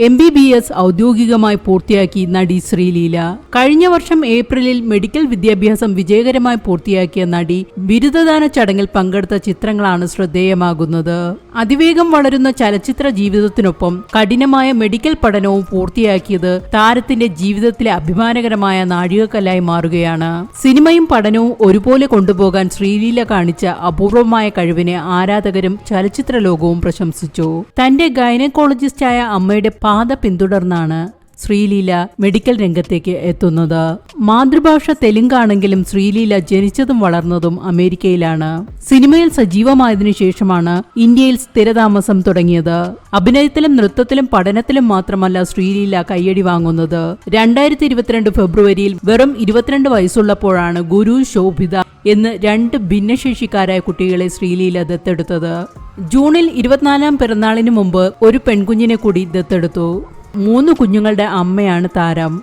MBBS ഔദ്യോഗികമായി പൂർത്തിയാക്കി നടി ശ്രീലീല. കഴിഞ്ഞ വർഷം ഏപ്രിലിൽ മെഡിക്കൽ വിദ്യാഭ്യാസം വിജയകരമായി പൂർത്തിയാക്കിയ നടി ബിരുദദാന ചടങ്ങിൽ പങ്കെടുത്ത ചിത്രങ്ങളാണ് ശ്രദ്ധേയമാകുന്നത്. അതിവേഗം വളരുന്ന ചലച്ചിത്ര ജീവിതത്തിനൊപ്പം കഠിനമായ മെഡിക്കൽ പഠനവും പൂർത്തിയാക്കിയത് താരത്തിന്റെ ജീവിതത്തിലെ അഭിമാനകരമായ നാഴികക്കല്ലായി മാറുകയാണ്. സിനിമയും പഠനവും ഒരുപോലെ കൊണ്ടുപോകാൻ ശ്രീലീല കാണിച്ച അപൂർവമായ കഴിവിനെ ആരാധകരും ചലച്ചിത്ര ലോകവും പ്രശംസിച്ചു. തന്റെ ഗൈനക്കോളജിസ്റ്റായ അമ്മയുടെ പാത പിന്തുടർന്നാണ് ശ്രീലീല മെഡിക്കൽ രംഗത്തേക്ക് എത്തുന്നത്. മാതൃഭാഷ തെലുങ്കാണെങ്കിലും ശ്രീലീല ജനിച്ചതും വളർന്നതും അമേരിക്കയിലാണ്. സിനിമയിൽ സജീവമായതിനു ശേഷമാണ് ഇന്ത്യയിൽ സ്ഥിരതാമസം തുടങ്ങിയത്. അഭിനയത്തിലും നൃത്തത്തിലും പഠനത്തിലും മാത്രമല്ല ശ്രീലീല കയ്യടി വാങ്ങുന്നത്. 2022 ഫെബ്രുവരിയിൽ വെറും 22 വയസ്സുള്ളപ്പോഴാണ് ഗുരു ശോഭിത എന്ന് 2 ഭിന്നശേഷിക്കാരായ കുട്ടികളെ ശ്രീലീല ദത്തെടുത്തത്. ജൂണിൽ 24ാം പിറന്നാളിന് മുമ്പ് ഒരു പെൺകുഞ്ഞിനെ കൂടി ദത്തെടുത്തു. 3 കുഞ്ഞുങ്ങളുടെ അമ്മയാണ് താരം.